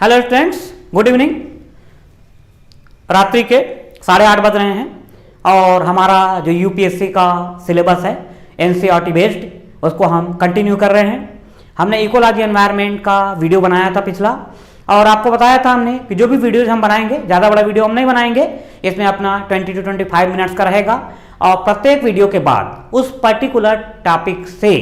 Hello students, good evening. रात्रि के 8:30 बज रहे हैं और हमारा जो यूपीएससी का सिलेबस है एनसीईआरटी बेस्ड, उसको हम कंटिन्यू कर रहे हैं। हमने इकोलॉजी एनवायरनमेंट का वीडियो बनाया था पिछला, और आपको बताया था हमने कि जो भी वीडियोज हम बनाएंगे, ज़्यादा बड़ा वीडियो हम नहीं बनाएंगे, इसमें अपना 20 to 25 मिनट्स का रहेगा। और प्रत्येक वीडियो के बाद उस पर्टिकुलर टॉपिक से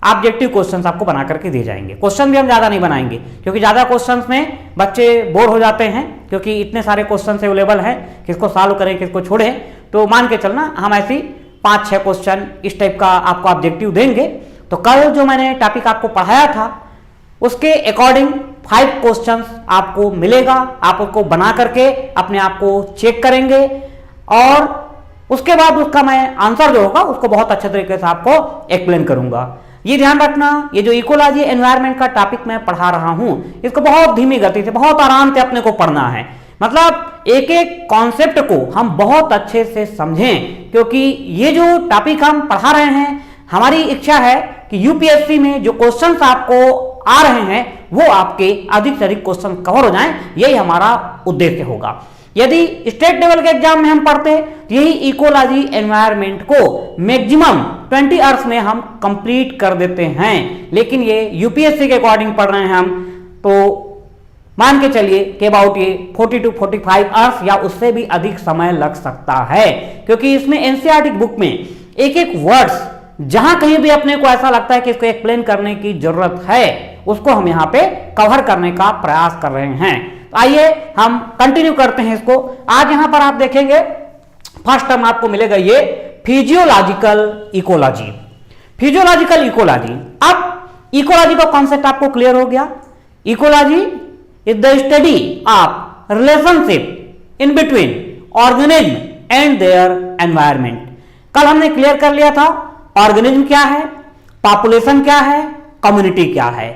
ऑब्जेक्टिव क्वेश्चंस आपको बना करके दिए जाएंगे। क्वेश्चन भी हम ज़्यादा नहीं बनाएंगे, क्योंकि ज़्यादा क्वेश्चंस में बच्चे बोर हो जाते हैं, क्योंकि इतने सारे क्वेश्चन अवेलेबल हैं, किसको सॉल्व करें किसको छोड़ें। तो मान के चलना हम ऐसी 5-6 क्वेश्चन इस टाइप का आपको ऑब्जेक्टिव देंगे। तो कल जो मैंने टॉपिक आपको पढ़ाया था उसके अकॉर्डिंग 5 क्वेश्चंस आपको मिलेगा। आप उसको बना करके अपने आप को चेक करेंगे और उसके बाद उसका मैं आंसर जो होगा उसको बहुत अच्छे तरीके से आपको एक्सप्लेन करूंगा। ये ध्यान रखना, ये जो इकोलॉजी एनवायरनमेंट का टॉपिक मैं पढ़ा रहा हूं, इसको बहुत धीमी गति से, बहुत आराम से अपने को पढ़ना है। मतलब एक एक कॉन्सेप्ट को हम बहुत अच्छे से समझें, क्योंकि ये जो टॉपिक हम पढ़ा रहे हैं, हमारी इच्छा है कि यूपीएससी में जो क्वेश्चंस आपको आ रहे हैं वो आपके अधिक से अधिक क्वेश्चन कवर हो जाएं, यही हमारा उद्देश्य होगा। यदि स्टेट लेवल के एग्जाम में हम पढ़ते तो यही इकोलॉजी एनवायरनमेंट को मैक्सिमम 20 आवर्स में हम कंप्लीट कर देते हैं, लेकिन ये यूपीएससी के अकॉर्डिंग पढ़ रहे हैं हम, तो मान के चलिए कि अबाउट ये 40 to 45 आवर्स या उससे भी अधिक समय लग सकता है, क्योंकि इसमें एनसीईआरटी बुक में एक एक वर्ड्स जहां कहीं भी अपने को ऐसा लगता है कि इसको एक्सप्लेन करने की जरूरत है, उसको हम यहाँ पे कवर करने का प्रयास कर रहे हैं। तो आइए हम कंटिन्यू करते हैं इसको। आज यहां पर आप देखेंगे फर्स्ट टर्म आपको मिलेगा ये फिजियोलॉजिकल इकोलॉजी। फिजियोलॉजिकल इकोलॉजी, अब इकोलॉजी का कॉन्सेप्ट आपको क्लियर हो गया। Ecology is the study of relationship in between organism and their environment. कल हमने क्लियर कर लिया था ऑर्गेनिज्म क्या है, पॉपुलेशन क्या है, कम्युनिटी क्या है।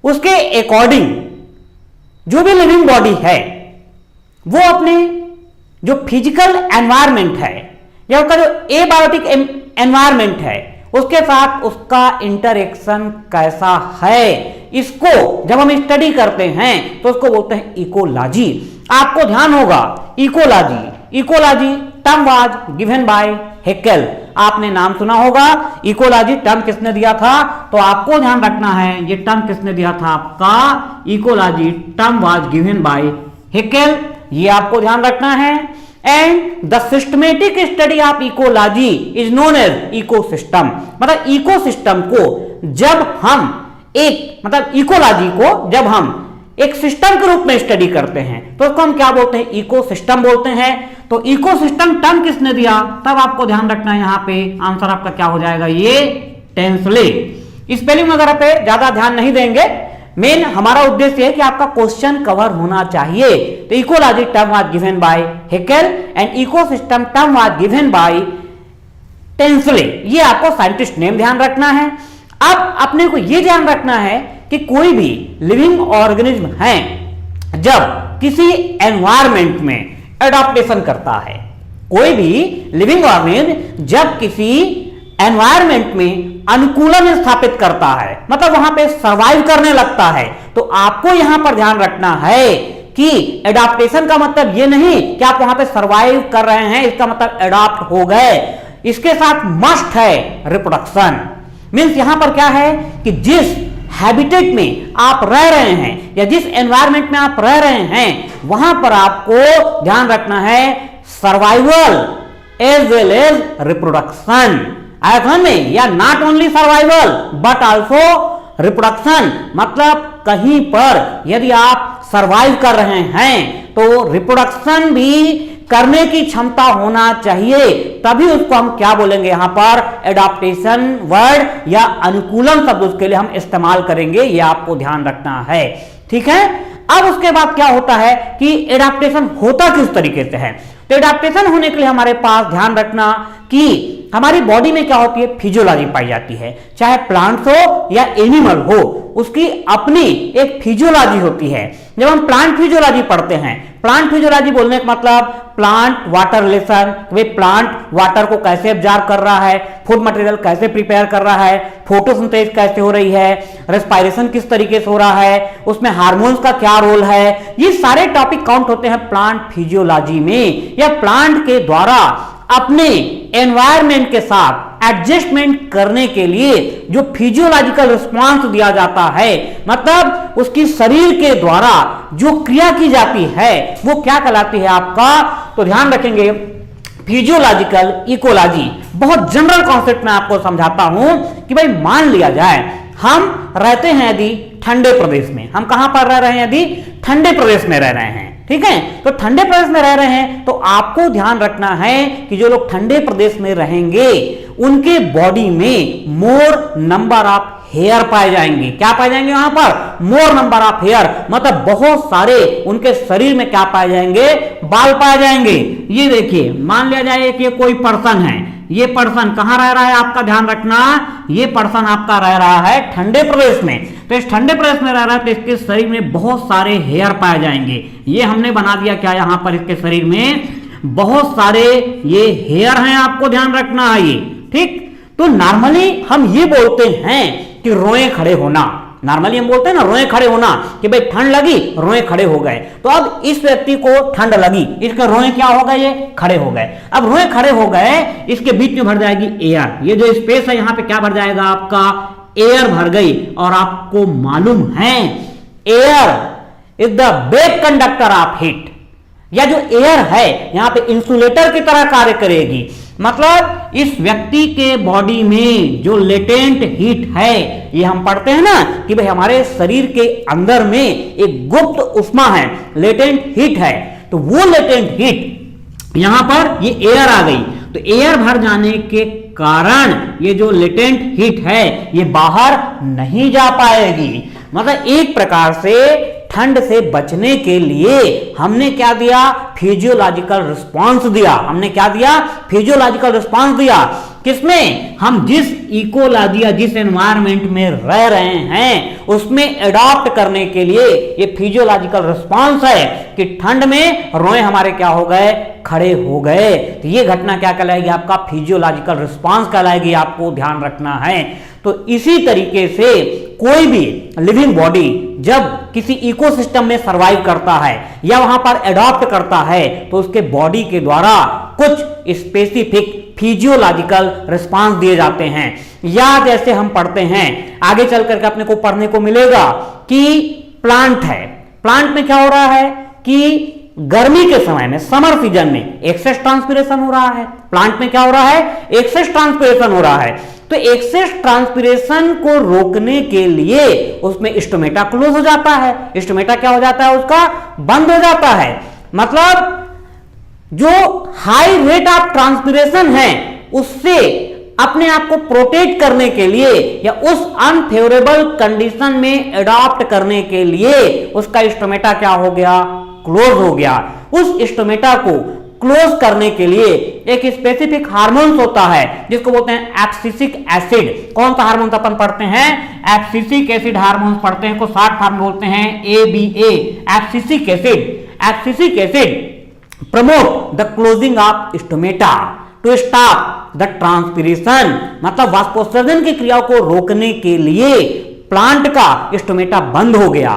उसके अकॉर्डिंग जो भी लिविंग बॉडी है वो अपने जो फिजिकल एनवायरनमेंट है या उसका जो एबायोटिक एनवायरनमेंट है उसके साथ उसका इंटरेक्शन कैसा है, इसको जब हम स्टडी करते हैं तो उसको बोलते हैं इकोलॉजी। आपको ध्यान होगा ecology term was given by Haeckel. आपने नाम सुना होगा, इकोलॉजी टर्म किसने दिया था, तो आपको ध्यान रखना है ये टर्म किसने दिया था, आपका ecology term was given by Haeckel, ये आपको ध्यान रखना है। And the systematic study of ecology is known as ecosystem. मतलब इकोसिस्टम को जब हम इकोलॉजी को जब हम एक सिस्टम के रूप में स्टडी करते हैं तो उसको हम क्या बोलते हैं, इकोसिस्टम बोलते हैं। तो इकोसिस्टम टर्म किसने दिया, तब आपको ध्यान रखना है यहां पे आंसर आपका क्या हो जाएगा, ये टेंसले। स्पेलिंग वगैरह पे ज्यादा ध्यान नहीं देंगे, मेन हमारा उद्देश्य है कि आपका क्वेश्चन कवर होना चाहिए। तो ecology term was given by Haeckel and ecosystem term was given bye Tansley. ये आपको साइंटिस्ट नेम ध्यान रखना है। अब अपने को यह ध्यान रखना है कि कोई भी लिविंग ऑर्गेनिज्म है जब किसी एनवायरनमेंट में एडाप्टेशन करता है, कोई भी लिविंग ऑर्गेनिज्म जब किसी एनवायरनमेंट में अनुकूलन स्थापित करता है, मतलब वहां पे सर्वाइव करने लगता है, तो आपको यहां पर ध्यान रखना है कि एडाप्टेशन का मतलब ये नहीं कि आप वहां पे सर्वाइव कर रहे हैं, इसका मतलब एडाप्ट हो गए। इसके साथ मस्ट है रिप्रोडक्शन। मीन्स यहां पर क्या है कि जिस हैबिटेट में आप रह रहे हैं या जिस एनवायरनमेंट में आप रह रहे हैं वहां पर आपको ध्यान रखना है survival as well as reproduction. आया में, या not only survival but also reproduction. मतलब कहीं पर यदि आप सर्वाइव कर रहे हैं तो रिप्रोडक्शन भी करने की क्षमता होना चाहिए, तभी उसको हम क्या बोलेंगे यहां पर, एडाप्टेशन वर्ड या अनुकूलन शब्द उसके लिए हम इस्तेमाल करेंगे। ये आपको ध्यान रखना है, ठीक है। अब उसके बाद क्या होता है कि एडाप्टेशन होता किस तरीके से है। तो एडाप्टेशन होने के लिए हमारे पास ध्यान रखना कि हमारी बॉडी में क्या होती है, फिजियोलॉजी पाई जाती है। चाहे प्लांट्स हो या एनिमल हो, उसकी अपनी एक फिजियोलॉजी होती है। जब हम प्लांट फिजियोलॉजी पढ़ते हैं, प्लांट फिजियोलॉजी बोलने का मतलब प्लांट वाटर रिलेशन, वे प्लांट वाटर को कैसे एब्जॉर्ब कर रहा है, फूड मटेरियल कैसे प्रिपेयर कर रहा है, फोटोसिंथेसिस कैसे हो रही है, रेस्पिरेशन किस तरीके से हो रहा है, उसमें हार्मोन्स का क्या रोल है, ये सारे टॉपिक काउंट होते हैं प्लांट फिजियोलॉजी में। या प्लांट के द्वारा अपने एनवायरनमेंट के साथ एडजस्टमेंट करने के लिए जो फिजियोलॉजिकल रिस्पांस दिया जाता है, मतलब उसकी शरीर के द्वारा जो क्रिया की जाती है वो क्या कहलाती है आपका, तो ध्यान रखेंगे फिजियोलॉजिकल इकोलॉजी। बहुत जनरल कॉन्सेप्ट में आपको समझाता हूं कि भाई मान लिया जाए हम रहते हैं यदि ठंडे प्रदेश में, हम कहां पर रह रहे हैं, यदि ठंडे प्रदेश में रह रहे हैं, ठीक है, तो ठंडे प्रदेश में रह रहे हैं तो आपको ध्यान रखना है कि जो लोग ठंडे प्रदेश में रहेंगे उनके बॉडी में मोर नंबर ऑफ हेयर पाए जाएंगे। क्या पाए जाएंगे वहां पर, मोर नंबर ऑफ हेयर, मतलब बहुत सारे उनके शरीर में क्या पाए जाएंगे, बाल पाए जाएंगे। ये देखिए मान लिया जाए कि कोई पर्सन है, ये पर्सन कहां रह रहा है, आपका ध्यान रखना, ये पर्सन आपका रह रहा है ठंडे प्रदेश में, तो इस ठंडे प्रदेश में रह रहा है तो इसके शरीर में बहुत सारे हेयर पाए जाएंगे। ये हमने बना दिया क्या यहां पर, इसके शरीर में बहुत सारे ये हेयर हैं, आपको ध्यान रखना है ये, ठीक। तो नॉर्मली हम ये बोलते हैं कि रोए खड़े होना, नॉर्मली हम बोलते हैं ना रोए खड़े होना, कि भाई ठंड लगी रोए खड़े हो गए। तो अब इस व्यक्ति को ठंड लगी, इसके रोए क्या हो गए, ये खड़े हो गए। अब रोए खड़े हो गए, इसके बीच में भर जाएगी एयर, ये जो स्पेस है यहां पे क्या भर जाएगा आपका, एयर भर गई। और आपको मालूम है air is the best conductor of heat, या जो एयर है यहां पे इंसुलेटर की तरह कार्य करेगी। मतलब इस व्यक्ति के बॉडी में जो लेटेंट हीट है, ये हम पढ़ते हैं ना कि भाई हमारे शरीर के अंदर में एक गुप्त उष्मा है, लेटेंट हीट है, तो वो लेटेंट हीट यहां पर ये एयर आ गई, तो एयर भर जाने के कारण ये जो लेटेंट हीट है ये बाहर नहीं जा पाएगी। मतलब एक प्रकार से ठंड से बचने के लिए हमने क्या दिया, फिजियोलॉजिकल रिस्पांस दिया। हमने क्या दिया, फिजियोलॉजिकल रिस्पांस दिया। किसमें, हम जिस इकोलॉजी या जिस एनवायरनमेंट में रह रहे हैं उसमें एडॉप्ट करने के लिए ये फिजियोलॉजिकल रिस्पांस है कि ठंड में रोए हमारे क्या हो गए, खड़े हो गए। तो ये घटना क्या कहलाएगी, आपका फिजियोलॉजिकल रिस्पांस कहलाएगी, आपको ध्यान रखना है। तो इसी तरीके से कोई भी लिविंग बॉडी जब किसी इकोसिस्टम में सरवाइव करता है या वहां पर एडॉप्ट करता है तो उसके बॉडी के द्वारा कुछ स्पेसिफिक फिजियोलॉजिकल रिस्पांस दिए जाते हैं। या जैसे हम पढ़ते हैं आगे चल करके अपने को पढ़ने को मिलेगा कि प्लांट है, प्लांट में क्या हो रहा है कि गर्मी के समय में, समर सीजन में एक्सेस ट्रांसपिरेशन हो रहा है। प्लांट में क्या हो रहा है, एक्सेस ट्रांसपिरेशन हो रहा है। तो एक्सेस ट्रांसपिरेशन को रोकने के लिए उसमें स्टोमेटा क्लोज हो जाता है। स्टोमेटा क्या हो जाता है, उसका बंद हो जाता है। मतलब जो हाई रेट ऑफ ट्रांसपिरेशन है उससे अपने आप को प्रोटेक्ट करने के लिए या उस अनफेवरेबल कंडीशन में एडॉप्ट करने के लिए उसका स्टोमेटा क्या हो गया, क्लोज हो गया। उस स्टोमेटा को क्लोज करने के लिए एक स्पेसिफिक हार्मोन्स होता है जिसको बोलते हैं एब्सिसिक एसिड। कौन सा हार्मोन अपन पढ़ते हैं, एब्सिसिक एसिड हार्मोन पढ़ते हैं, को शॉर्ट फॉर्म बोलते हैं ABA, abscisic acid. Abscisic acid promote the closing of stomata to stop the transpiration, मतलब वाष्पोत्सर्जन की क्रियाओं को रोकने के लिए प्लांट का स्टोमेटा बंद हो गया।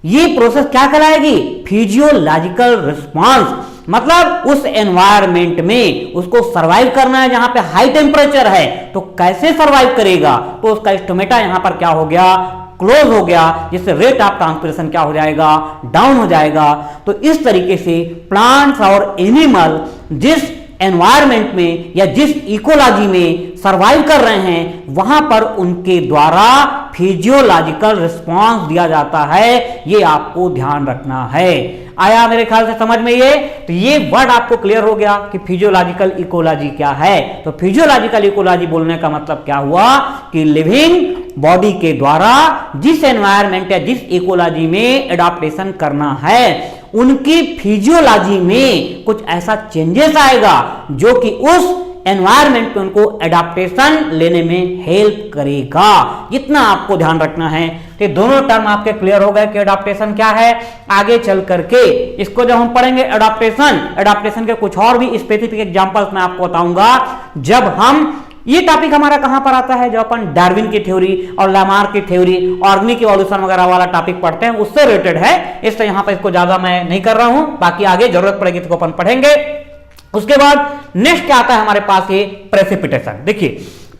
ये प्रोसेस क्या कहलाएगी, फिजियोलॉजिकल रिस्पांस। मतलब उस एनवायरनमेंट में उसको सरवाइव करना है जहां पे हाई टेम्परेचर है, तो कैसे सरवाइव करेगा, तो उसका स्टोमेटा यहां पर क्या हो गया, क्लोज हो गया, जिससे रेट ऑफ ट्रांसपिरेशन क्या हो जाएगा, डाउन हो जाएगा। तो इस तरीके से प्लांट्स और एनिमल जिस एनवायरनमेंट में या जिस इकोलॉजी में सरवाइव कर रहे हैं वहां पर उनके द्वारा फिजियोलॉजिकल रिस्पांस दिया जाता है। ये आपको ध्यान रखना है। आया मेरे ख्याल से समझ में ये, तो ये वर्ड आपको क्लियर हो गया कि फिजियोलॉजिकल इकोलॉजी क्या है। तो फिजियोलॉजिकल इकोलॉजी बोलने का मतलब क्या हुआ कि लिविंग बॉडी के द्वारा जिस एनवायरनमेंट या जिस इकोलॉजी में एडाप्टेशन करना है उनकी फिजियोलॉजी में कुछ ऐसा चेंजेस आएगा जो कि उस एनवायरमेंट पे उनको एडाप्टेशन लेने में हेल्प करेगा। इतना आपको ध्यान रखना है। तो दोनों टर्म आपके क्लियर हो गए कि एडाप्टेशन क्या है। आगे चल करके इसको जब हम पढ़ेंगे एडाप्टेशन के कुछ और भी स्पेसिफिक एग्जांपल्स मैं आपको बताऊंगा। जब हम ये टॉपिक हमारा कहां पर आता है, जो अपन डार्विन की थ्योरी और लामार की थ्योरी, ऑर्गेनिक इवोल्यूशन वगैरह वाला टॉपिक पढ़ते हैं, उससे रिलेटेड है। इसलिए यहां पर इसको ज्यादा मैं नहीं कर रहा हूं, बाकी आगे जरूरत पड़ेगी तो अपन पढ़ेंगे। उसके बाद नेक्स्ट क्या आता है हमारे पास, ये प्रेसिपिटेशन। देखिए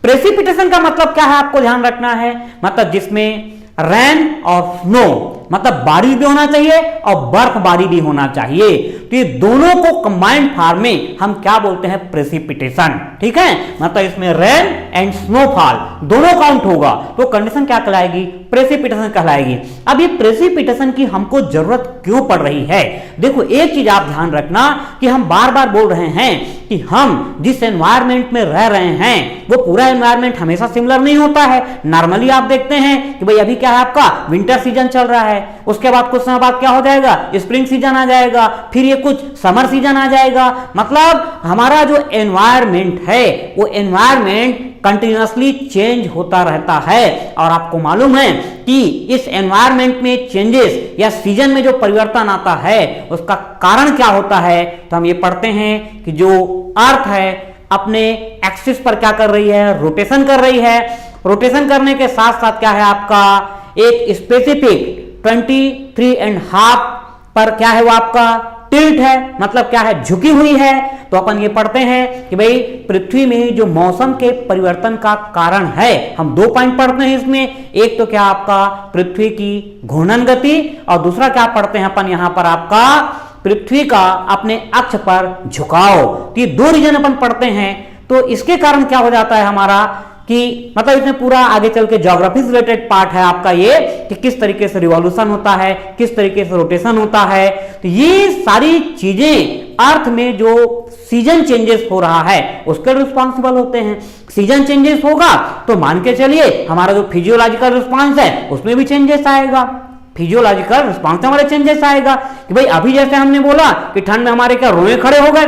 प्रेसिपिटेशन का मतलब क्या है आपको ध्यान रखना है, मतलब जिसमें रेन और स्नो, मतलब बारिश भी होना चाहिए और बर्फबारी भी होना चाहिए। तो ये दोनों को कंबाइंड फॉर्म में हम क्या बोलते हैं, प्रेसिपिटेशन। ठीक है, मतलब इसमें रेन एंड स्नोफॉल दोनों काउंट होगा तो कंडीशन क्या कहलाएगी, प्रेसिपिटेशन कहलाएगी। अब ये प्रेसिपिटेशन की हमको जरूरत क्यों पड़ रही है, देखो एक चीज आप ध्यान रखना कि हम बार बार बोल रहे हैं कि हम जिस एनवायरमेंट में रह रहे हैं वो पूरा एनवायरमेंट हमेशा सिमिलर नहीं होता है। नॉर्मली आप देखते हैं कि भाई अभी क्या है, आपका विंटर सीजन चल रहा है, उसके बाद कुछ समय बाद क्या हो जाएगा, स्प्रिंग सीजन आ जाएगा, फिर ये कुछ समर सीजन आ जाएगा। मतलब हमारा जो एनवायरमेंट है वो एनवायरमेंट कंटिन्यूअसली चेंज होता रहता है। और आपको मालूम है कि इस एनवायरमेंट में चेंजेस या सीजन में जो परिवर्तन आता है उसका कारण क्या होता है, तो हम ये पढ़ते हैं कि जो अर्थ है अपने एक्सिस पर क्या कर रही है, रोटेशन कर रही है। रोटेशन करने के साथ साथ क्या है, आपका एक स्पेसिफिक 23.5 पर क्या है वो आपका टिल्ट है, मतलब क्या है, झुकी हुई है। तो अपन ये पढ़ते हैं कि भाई पृथ्वी में जो मौसम के परिवर्तन का कारण है, हम दो पॉइंट पढ़ते हैं इसमें। एक तो क्या आपका पृथ्वी की घूर्णन गति और दूसरा क्या पढ़ते हैं अपन यहां पर आपका पृथ्वी का अपने अक्ष पर झुकाव। तो ये दो रीजन अपन पढ़ते हैं। तो इसके कारण क्या हो जाता है हमारा कि मतलब इसमें पूरा आगे चल के ज्योग्राफी से रिलेटेड पार्ट है आपका ये कि किस तरीके से रिवॉल्यूशन होता है, किस तरीके से रोटेशन होता है। तो ये सारी चीजें अर्थ में जो सीजन चेंजेस हो रहा है उसके रिस्पॉन्सिबल होते हैं। सीजन चेंजेस होगा तो मान के चलिए हमारा जो फिजियोलॉजिकल रिस्पॉन्स है उसमें भी चेंजेस आएगा। फिजियोलॉजिकल रिस्पॉन्स में हमारे चेंजेस आएगा कि भाई अभी जैसे हमने बोला कि ठंड में हमारे क्या रोए खड़े हो गए,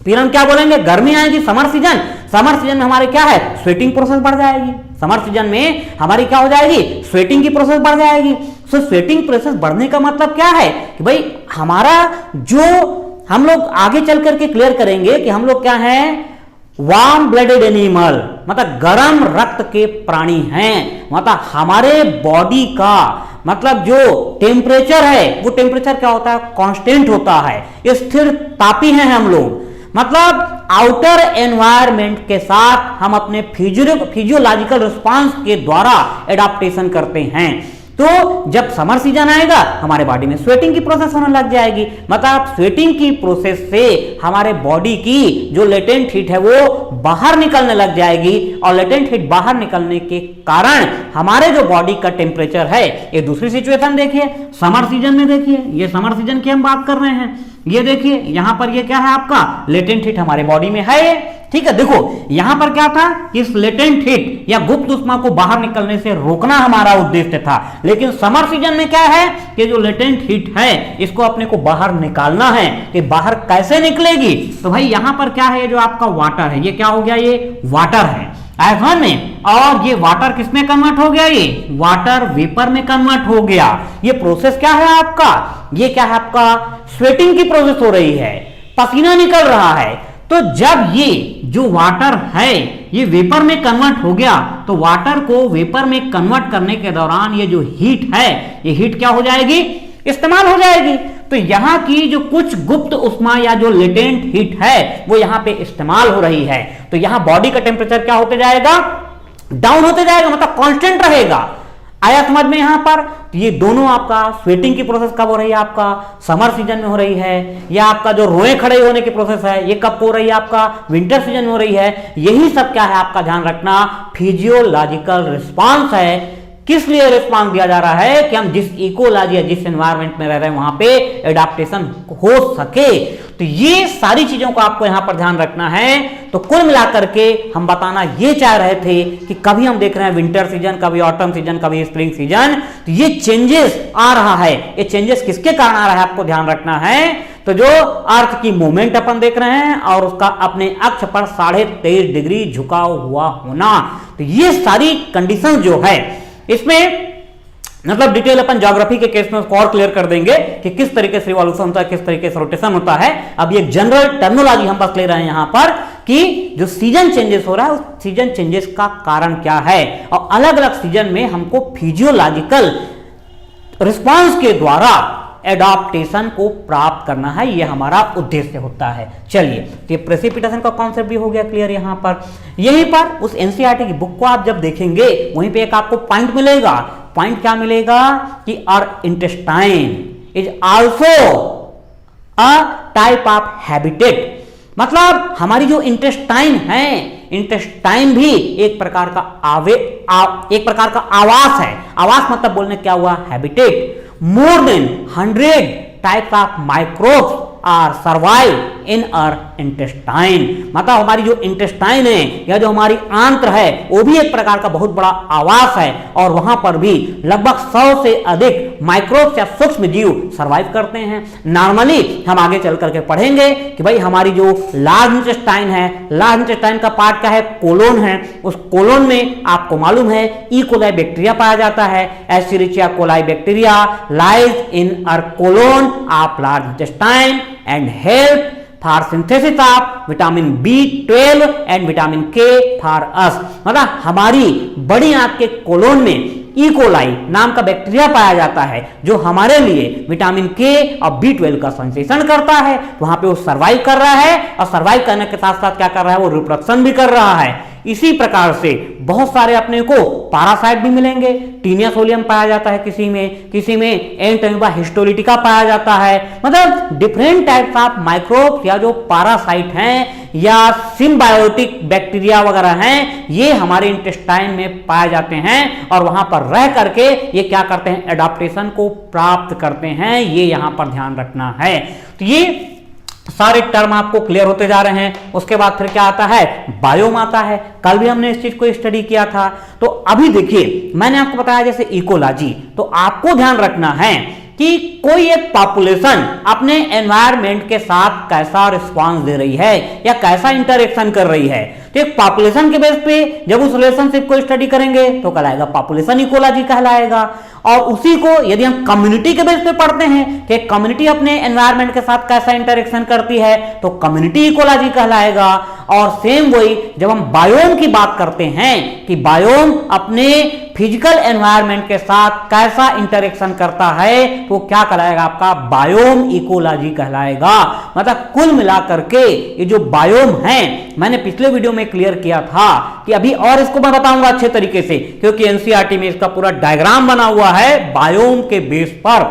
फिर हम क्या बोलेंगे, गर्मी आएगी, समर सीजन में हमारे क्या है, स्वेटिंग प्रोसेस बढ़ जाएगी। समर सीजन में हमारी क्या हो जाएगी, स्वेटिंग की प्रोसेस बढ़ जाएगी। सो स्वेटिंग प्रोसेस बढ़ने का मतलब क्या है कि भाई हमारा जो हम लोग आगे चल करके क्लियर करेंगे कि हम लोग क्या हैं, वार्म ब्लडेड एनिमल, मतलब गर्म रक्त के प्राणी हैं। मतलब हमारे बॉडी का मतलब जो टेम्परेचर है वो टेम्परेचर क्या होता है, कांस्टेंट होता है, स्थिर तापी हैं हम लोग। मतलब आउटर एनवायरमेंट के साथ हम अपने फिजियोलॉजिकल रिस्पांस के द्वारा एडाप्टेशन करते हैं। तो जब समर सीजन आएगा हमारे बॉडी में स्वेटिंग की प्रोसेस होने लग जाएगी। मतलब स्वेटिंग की प्रोसेस से हमारे बॉडी की जो लेटेंट हीट है वो बाहर निकलने लग जाएगी और लेटेंट हीट बाहर निकलने के कारण हमारे जो बॉडी का टेम्परेचर है, ये दूसरी सिचुएशन देखिए समर सीजन में, देखिए ये समर सीजन की हम बात कर रहे हैं, ये देखिए यहां पर ये क्या है आपका लेटेंट हीट हमारे बॉडी में है। ठीक है, देखो यहां पर क्या था, इस लेटेंट हीट या गुप्त ऊष्मा को बाहर निकलने से रोकना हमारा उद्देश्य था। लेकिन समर सीजन में क्या है कि जो लेटेंट हीट है इसको अपने को बाहर निकालना है। कि बाहर कैसे निकलेगी, तो भाई यहां पर क्या है, जो आपका वाटर है, ये क्या हो गया, ये वाटर है आयतन में, और ये वाटर किसमें कन्वर्ट हो गया, ये वाटर वेपर में कन्वर्ट हो गया। ये प्रोसेस क्या है आपका, ये क्या है आपका स्वेटिंग की प्रोसेस हो रही है, पसीना निकल रहा है। तो जब ये जो वाटर है ये वेपर में कन्वर्ट हो गया तो वाटर को वेपर में कन्वर्ट करने के दौरान ये जो हीट है, ये हीट क्या हो जाएगी, इस्तेमाल हो जाएगी। तो यहां की जो कुछ गुप्त उष्मा या जो लेटेंट हीट है वो यहां पे इस्तेमाल हो रही है। तो यहां बॉडी का टेम्परेचर क्या होते जाएगा, डाउन होते जाएगा, मतलब कांस्टेंट रहेगा। आया समझ में यहां पर। तो ये दोनों आपका स्वेटिंग की प्रोसेस कब हो रही है, आपका समर सीजन में हो रही है, या आपका जो रोए खड़े होने की प्रोसेस है ये कब हो रही है, आपका विंटर सीजन में हो रही है। यही सब क्या है आपका ध्यान रखना, फिजियोलॉजिकल रिस्पांस है। किस लिए रिस्पांस दिया जा रहा है कि हम जिस इकोलॉजी या जिस एनवायरनमेंट में रह रहे हैं वहां पे एडाप्टेशन हो सके। तो ये सारी चीजों को आपको यहां पर ध्यान रखना है। तो कुल मिलाकर के हम बताना ये चाह रहे थे कि कभी हम देख रहे हैं विंटर सीजन, कभी ऑटम सीजन, कभी स्प्रिंग सीजन, तो ये चेंजेस आ रहा है। ये चेंजेस किसके कारण आ रहा है आपको ध्यान रखना है। तो तो जो अर्थ की मूवमेंट अपन देख रहे हैं और उसका अपने अक्ष पर 23.5 डिग्री झुकाव हुआ होना, तो ये सारी कंडीशन जो है इसमें मतलब डिटेल अपन ज्योग्राफी के केस में उसको और क्लियर कर देंगे कि किस तरीके से रिवॉल्यूशन होता है, किस तरीके से रोटेशन होता है। अब ये जनरल टर्मिनोलॉजी हम बस ले रहे हैं यहां पर कि जो सीजन चेंजेस हो रहा है उस सीजन चेंजेस का कारण क्या है, और अलग अलग सीजन में हमको फिजियोलॉजिकल रिस्पॉन्स के द्वारा एडाप्टेशन को प्राप्त करना है, यह हमारा उद्देश्य होता है। चलिए, तो ये प्रेसिपिटेशन का कॉन्सेप्ट भी हो गया क्लियर। यहां पर यहीं पर उस एनसीईआरटी की बुक को आप जब देखेंगे वहीं पे एक आपको पॉइंट मिलेगा। पॉइंट क्या मिलेगा कि our intestine is also a type of habitat, मतलब हमारी जो इंटेस्टाइन है, इंटेस्टाइन भी एक प्रकार का आवास है। आवास मतलब बोलने क्या हुआ, habitat. More than 100 types of microbes are survive in our intestine, मतलब हमारी जो इंटेस्टाइन है या जो हमारी आंत्र है वो भी एक प्रकार का बहुत बड़ा आवास है, और वहां पर भी लगभग 100 से अधिक माइक्रोब्स या सूक्ष्म जीव सरवाइव करते हैं। नॉर्मली हम आगे चल करके पढ़ेंगे कि भाई हमारी जो लार्ज इंटेस्टाइन है, लार्ज इंटेस्टाइन का पार्ट क्या है, कोलोन है। उस कोलोन में आपको मालूम है ई कोलाई बैक्टीरिया पाया जाता है। Escherichia coli bacteria lies in our colon of large intestine and help for synthesis of vitamin B12 and vitamin K for us, मतलब हमारी बड़ी आंत के कोलोन में ई कोलाई नाम का बैक्टीरिया पाया जाता है जो हमारे लिए विटामिन के और B12 का संश्लेषण करता है। वहां पे वो सर्वाइव कर रहा है, और सर्वाइव करने के साथ साथ क्या कर रहा है, वो रिप्रोडक्शन भी कर रहा है। इसी प्रकार से बहुत सारे अपने को पैरासाइट भी मिलेंगे। टीनिया सोलियम पाया जाता है किसी में एंटमीबा हिस्टोलिटिका पाया जाता है। मतलब डिफरेंट टाइप्स ऑफ माइक्रोब्स या जो पैरासाइट हैं या सिम्बायोटिक बैक्टीरिया वगैरह हैं, ये हमारे इंटेस्टाइन में पाए जाते हैं, और वहां पर रह करके ये क्या करते हैं, एडाप्टेशन को प्राप्त करते हैं। ये यहां पर ध्यान रखना है। तो ये सारे टर्म आपको क्लियर होते जा रहे हैं। उसके बाद फिर क्या आता है, बायोम आता है। कल भी हमने इस चीज को स्टडी किया था। तो अभी देखिए, मैंने आपको बताया जैसे इकोलॉजी, तो आपको ध्यान रखना है कि कोई एक पॉपुलेशन अपने एनवायरनमेंट के साथ कैसा रिस्पांस दे रही है या कैसा इंटरेक्शन कर रही है। तो एक पॉपुलेशन के बेस पे जब उस रिलेशनशिप को स्टडी करेंगे तो कहलाएगा पॉपुलेशन इकोलॉजी कहलाएगा। और उसी को यदि हम कम्युनिटी के बेस पे पढ़ते हैं कि कम्युनिटी अपने एनवायरनमेंट के साथ कैसा इंटरेक्शन करती है तो कम्युनिटी इकोलॉजी कहलाएगा। और सेम वही जब हम बायोम की बात करते हैं कि बायोम अपने फिजिकल एनवायरनमेंट के साथ कैसा इंटरेक्शन करता है तो क्या कहलाएगा, आपका बायोम इकोलॉजी कहलाएगा। मतलब कुल मिलाकर के ये जो बायोम है, मैंने पिछले वीडियो में क्लियर किया था कि अभी और इसको मैं बताऊंगा अच्छे तरीके से, क्योंकि एनसीईआरटी में इसका पूरा डायग्राम बना हुआ है बायोम के बेस पर।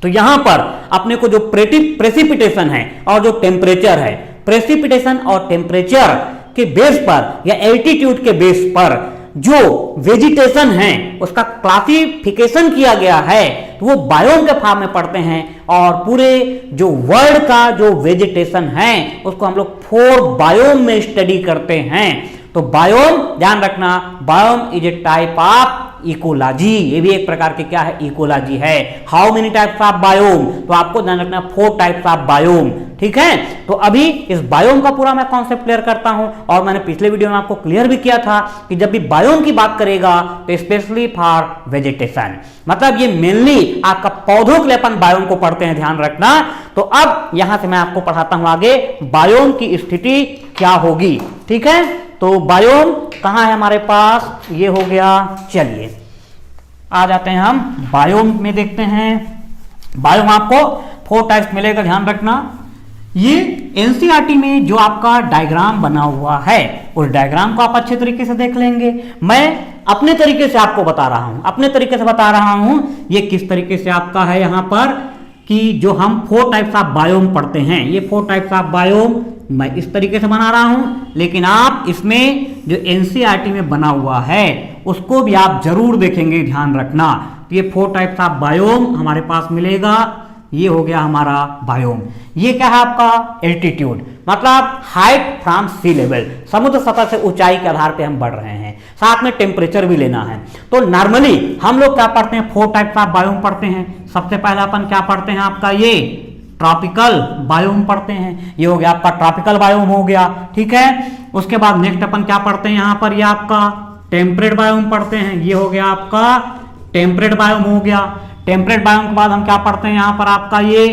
तो यहां पर अपने को जो प्रेसिपिटेशन है और जो टेम्परेचर है, प्रेसिपिटेशन और टेम्परेचर के बेस पर या एल्टीट्यूड के बेस पर जो वेजिटेशन है उसका क्लासिफिकेशन किया गया है, तो वो बायोम के फॉर्म में पढ़ते हैं। और पूरे जो वर्ल्ड का जो वेजिटेशन है उसको हम लोग 4 बायोम में स्टडी करते हैं। तो बायोम ध्यान रखना, biome is a type of ecology, ये भी एक प्रकार की क्या है, इकोलॉजी है। How many types of biome, तो आपको ध्यान रखना 4 टाइप्स ऑफ बायोम, ठीक है। तो अभी इस बायोम का पूरा मैं कॉन्सेप्ट क्लियर करता हूं, और मैंने पिछले वीडियो में आपको क्लियर भी किया था कि जब भी बायोम की बात करेगा तो स्पेशली फॉर वेजिटेशन, मतलब ये मेनली आपका पौधों के लिए अपन बायोम को पढ़ते हैं, ध्यान रखना। तो अब यहां से मैं आपको पढ़ाता हूं आगे बायोम की स्थिति क्या होगी, ठीक है। तो बायोम कहां है हमारे पास, ये हो गया। चलिए आ जाते हैं हम बायोम में, देखते हैं। बायोम आपको 4 टाइप्स मिलेगा, ध्यान रखना। ये एनसीईआरटी में जो आपका डायग्राम बना हुआ है उस डायग्राम को आप अच्छे तरीके से देख लेंगे। मैं अपने तरीके से आपको बता रहा हूं, अपने तरीके से बता रहा हूं ये किस तरीके से आपका है यहां पर कि जो हम 4 टाइप्स ऑफ बायोम पढ़ते हैं, ये 4 टाइप्स ऑफ बायोम मैं इस तरीके से बना रहा हूं, लेकिन आप इसमें जो एनसीईआरटी में बना हुआ है उसको भी आप जरूर देखेंगे, ध्यान रखना। तो ये 4 टाइप्स ऑफ बायोम हमारे पास मिलेगा। ये हो गया हमारा बायोम। ये क्या है आपका, एल्टीट्यूड, मतलब हाइट फ्रॉम सी लेवल, समुद्र सतह से ऊंचाई के आधार पे हम बढ़ रहे हैं। साथ में टेम्परेचर भी लेना है। तो नॉर्मली हम लोग क्या पढ़ते हैं, 4 टाइप्स ऑफ बायोम पढ़ते हैं। सबसे पहले अपन क्या पढ़ते हैं, आपका ये ट्रॉपिकल बायोम पढ़ते हैं। ये हो गया आपका ट्रॉपिकल बायोम हो गया, ठीक है। उसके बाद नेक्स्ट अपन क्या पढ़ते हैं यहाँ पर, ये आपका टेम्परेट बायोम पढ़ते हैं। ये हो गया आपका टेम्परेट बायोम हो गया। टेम्परेट बायोम के बाद हम क्या पढ़ते हैं यहाँ पर, आपका ये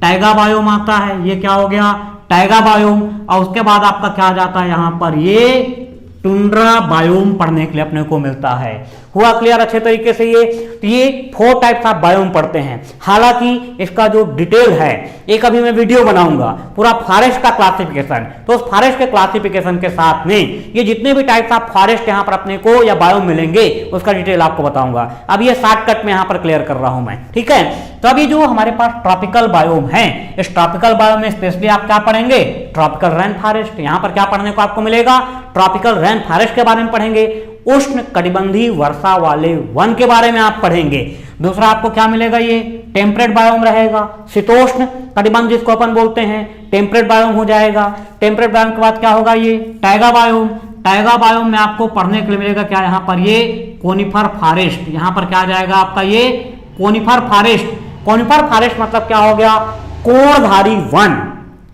टाइगा बायोम आता है। ये क्या हो गया, टाइगा बायोम। और उसके बाद आपका क्या आ जाता है यहाँ पर, ये टुंड्रा बायोम पढ़ने के लिए अपने को मिलता है। हुआ क्लियर अच्छे तरीके से ये? तो ये 4 टाइप्स ऑफ बायोम पढ़ते हैं। हालांकि इसका जो डिटेल है एक अभी मैं वीडियो बनाऊंगा पूरा फॉरेस्ट का क्लासिफिकेशन, तो उस फॉरेस्ट के क्लासिफिकेशन के साथ में ये जितने भी टाइप्स ऑफ फॉरेस्ट यहाँ पर अपने को या बायोम मिलेंगे उसका डिटेल आपको बताऊंगा। अब ये शॉर्टकट में यहाँ पर क्लियर कर रहा हूं मैं, ठीक है। तो अभी जो हमारे पास ट्रॉपिकल बायोम है, इस ट्रॉपिकल बायोम में स्पेशली आप क्या पढ़ेंगे, ट्रॉपिकल रेन फॉरेस्ट। यहाँ पर क्या पढ़ने को आपको मिलेगा, ट्रॉपिकल रेन फॉरेस्ट के बारे में पढ़ेंगे। उष्ण कटिबंधीय वर्षा वाले वन के बारे में आप पढ़ेंगे। दूसरा आपको क्या मिलेगा, ये टेम्परेट बायोम रहेगा। शीतोष्ण कटिबंध जिसको अपन बोलते हैं टेम्परेट बायोम हो जाएगा। टेम्परेट बायोम के बाद क्या होगा, ये टाइगा बायोम। टाइगा बायोम में आपको पढ़ने के लिए मिलेगा क्या, यहाँ पर ये कोनिफर फॉरेस्ट। यहाँ पर क्या आ जाएगा आपका, ये कोनिफर फॉरेस्ट। कोनिफर फॉरेस्ट मतलब क्या हो गया, कोणधारी वन।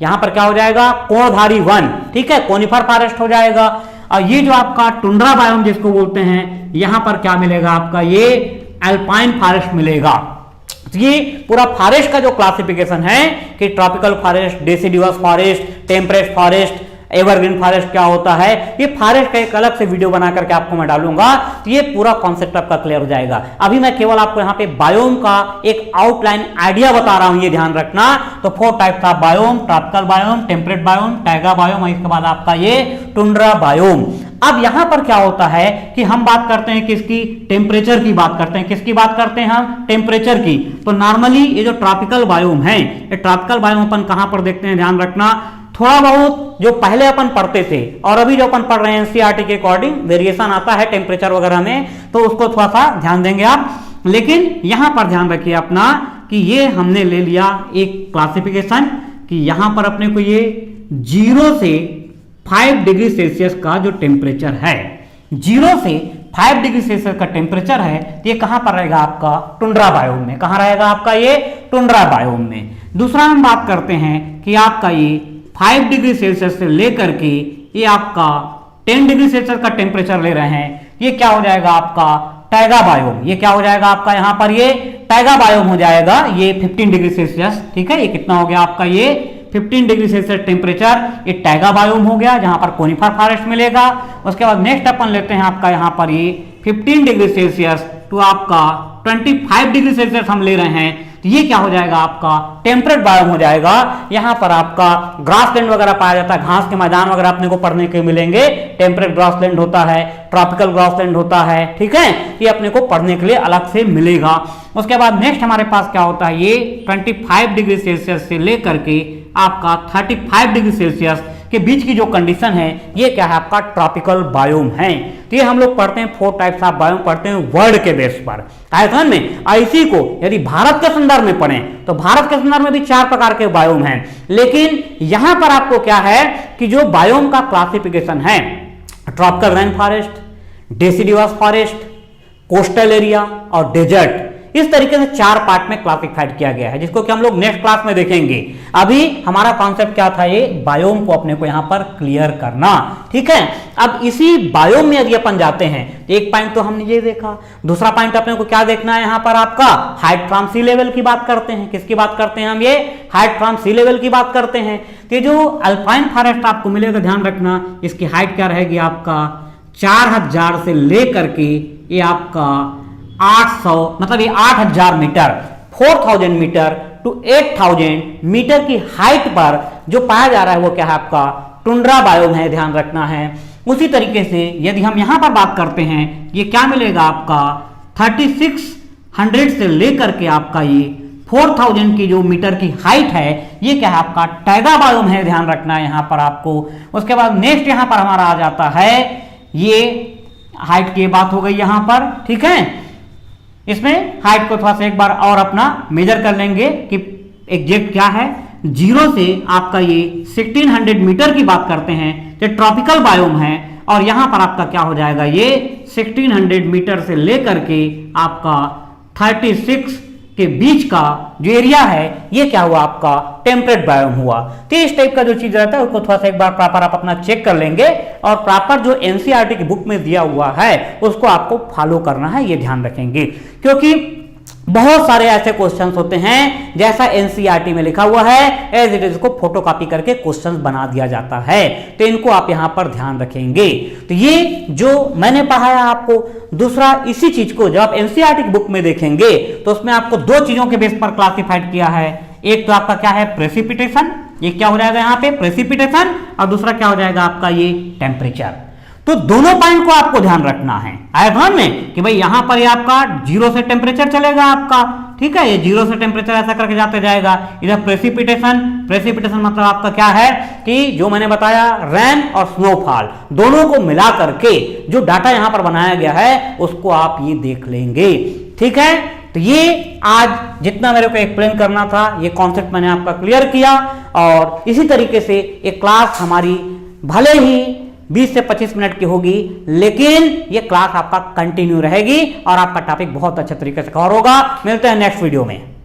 यहां पर क्या हो जाएगा, कोणधारी वन, ठीक है, कोनिफर फॉरेस्ट हो जाएगा। और ये जो आपका टुंड्रा बायोम जिसको बोलते हैं, यहां पर क्या मिलेगा आपका, ये अल्पाइन फॉरेस्ट मिलेगा। तो ये पूरा फॉरेस्ट का जो क्लासिफिकेशन है कि tropical forest, deciduous forest, temperate forest, evergreen forest क्या होता है, ये फॉरेस्ट का एक अलग से वीडियो बना करके आपको मैं डालूंगा। तो ये पूरा कॉन्सेप्ट आपका क्लियर हो जाएगा। अभी मैं केवल आपको यहाँ पे बायोम का एक आउटलाइन आइडिया बता रहा हूं, ये ध्यान रखना। तो 4 types of biome, tropical biome, temperate biome, Tyga biome और इसके बाद आपका ये टुंड्रा बायोम। अब यहां पर क्या होता है कि हम बात करते हैं किसकी, टेम्परेचर की बात करते हैं। किसकी बात करते हैं हम, टेम्परेचर की। तो नॉर्मली ये जो ट्रॉपिकल बायोम है, ये ट्रॉपिकल बायोम अपन कहां पर देखते हैं, ध्यान रखना। थोड़ा बहुत जो पहले अपन पढ़ते थे और अभी जो अपन पढ़ रहे हैं एनसीईआरटी के अकॉर्डिंग वेरिएशन आता है टेम्परेचर वगैरह में, तो उसको थोड़ा सा ध्यान देंगे आप। लेकिन यहां पर ध्यान रखिए अपना कि ये हमने ले लिया एक क्लासिफिकेशन कि यहां पर अपने को ये 0 से 5 डिग्री सेल्सियस का जो टेम्परेचर है, 0 से 5 डिग्री सेल्सियस का टेम्परेचर है, तो ये कहां पर रहेगा आपका, टुंड्रा बायोम में। कहां रहेगा आपका, ये टुंड्रा बायोम में। दूसरा हम बात करते हैं कि आपका ये 5 डिग्री सेल्सियस से लेकर के ये आपका 10 डिग्री सेल्सियस का टेम्परेचर ले रहे हैं, ये क्या हो जाएगा आपका, टाइगा बायोम। ये क्या हो जाएगा आपका, यहां पर ये टाइगा बायोम हो जाएगा। ये 15 डिग्री सेल्सियस, ठीक है, ये कितना हो गया आपका, ये 15 डिग्री सेल्सियस टेम्परेचर, ये टाइगा बायोम हो गया जहां पर कोनिफर फॉरेस्ट मिलेगा। उसके बाद नेक्स्ट अपन लेते हैं आपका यहां पर ये 15 डिग्री सेल्सियस टू आपका 25 डिग्री सेल्सियस हम ले रहे हैं, तो ये क्या हो जाएगा आपका, टेम्परेट बायोम हो जाएगा। यहां पर आपका ग्रासलैंड वगैरह पाया जाता है, घास के मैदान वगैरह अपने को पढ़ने के मिलेंगे। टेम्परेट ग्रासलैंड होता है, ट्रॉपिकल ग्रासलैंड होता है, ठीक है, ये अपने को पढ़ने के लिए अलग से मिलेगा। उसके बाद नेक्स्ट हमारे पास क्या होता है, ये 25 डिग्री सेल्सियस से लेकर के आपका 35 डिग्री सेल्सियस के बीच की जो कंडीशन है, ये क्या है आपका, ट्रॉपिकल बायोम है। तो ये हम लोग पढ़ते हैं 4 टाइप्स ऑफ बायोम पढ़ते हैं वर्ल्ड के बेस पर आयतन में। इसी को यदि भारत के संदर्भ में पढ़ें तो भारत के संदर्भ में भी 4 प्रकार के बायोम हैं। लेकिन यहां पर आपको क्या है कि जो बायोम का क्लासिफिकेशन है, tropical rain forest, deciduous forest, coastal area और डेजर्ट, इस तरीके से 4 पार्ट में क्लासिफाइड किया गया है, जिसको कि हम लोग नेक्स्ट क्लास में देखेंगे। अभी हमारा कॉन्सेप्ट क्या था, ये बायोम को अपने को यहां पर क्लियर करना, ठीक है। अब इसी बायोम में यदि अपन जाते हैं तो एक पॉइंट तो हमने ये देखा, दूसरा पॉइंट अपने को क्या देखना है, यहां पर आपका हाइट फ्रॉम सी लेवल की बात करते हैं। किसकी बात करते हैं हम, ये हाइट फ्रॉम सी लेवल की बात करते हैं। तो ये जो अल्पाइन फॉरेस्ट आपको मिलेगा, ध्यान रखना, इसकी हाइट क्या रहेगी आपका 4000 से लेकर के ये आपका 800, मतलब ये 8000 मीटर, 4000 मीटर टू 8000 मीटर की हाइट पर जो पाया जा रहा है वो क्या है आपका, टुंड्रा बायोम है, ध्यान रखना है। उसी तरीके से यदि हम यहां पर बात करते हैं, ये क्या मिलेगा आपका 3600 से लेकर के आपका ये 4000 की जो मीटर की हाइट है, ये क्या है आपका टाइगा बायोम है, ध्यान रखना है यहां पर आपको। उसके बाद नेक्स्ट यहां पर हमारा आ जाता है, ये हाइट की बात हो गई यहां पर, ठीक है। इसमें हाइट को थोड़ा सा एक बार और अपना मेजर कर लेंगे कि एग्जैक्ट क्या है। 0 से आपका ये 1600 मीटर की बात करते हैं, ये ट्रॉपिकल बायोम है। और यहां पर आपका क्या हो जाएगा, ये 1600 मीटर से लेकर के आपका 36 के बीच का जो एरिया है ये क्या हुआ, आपका टेम्परेट बायोम हुआ। तो इस टाइप का जो चीज रहता है उसको थोड़ा सा एक बार प्रॉपर आप अपना चेक कर लेंगे और प्रॉपर जो एनसीईआरटी की बुक में दिया हुआ है उसको आपको फॉलो करना है, ये ध्यान रखेंगे। क्योंकि बहुत सारे ऐसे क्वेश्चंस होते हैं जैसा एनसीईआरटी में लिखा हुआ है एज इट इज को फोटोकॉपी करके क्वेश्चंस बना दिया जाता है, तो इनको आप यहां पर ध्यान रखेंगे। तो ये जो मैंने पढ़ाया आपको, दूसरा इसी चीज को जब आप एनसीईआरटी की बुक में देखेंगे तो उसमें आपको दो चीजों के बेस पर क्लासिफाइड किया है। एक तो आपका क्या है प्रेसिपिटेशन, ये क्या हो जाएगा यहाँ पे प्रेसिपिटेशन, और दूसरा क्या हो जाएगा आपका ये टेम्परेचर। तो दोनों पॉइंट को आपको ध्यान रखना है, आया ध्यान में कि भाई यहां पर ये आपका 0 से टेम्परेचर चलेगा आपका, ठीक है, ये 0 से टेम्परेचर ऐसा करके जाते जाएगा। इधर प्रेसिपिटेशन मतलब आपका क्या है कि जो मैंने बताया रेन और स्नोफॉल दोनों को मिला करके जो डाटा यहां पर बनाया गया है उसको आप ये देख लेंगे, ठीक है। तो ये आज जितना मेरे को एक्सप्लेन करना था ये कॉन्सेप्ट मैंने आपका क्लियर किया, और इसी तरीके से एक क्लास हमारी भले ही 20 से 25 मिनट की होगी, लेकिन ये क्लास आपका कंटिन्यू रहेगी और आपका टॉपिक बहुत अच्छे तरीके से कवर होगा। मिलते हैं नेक्स्ट वीडियो में।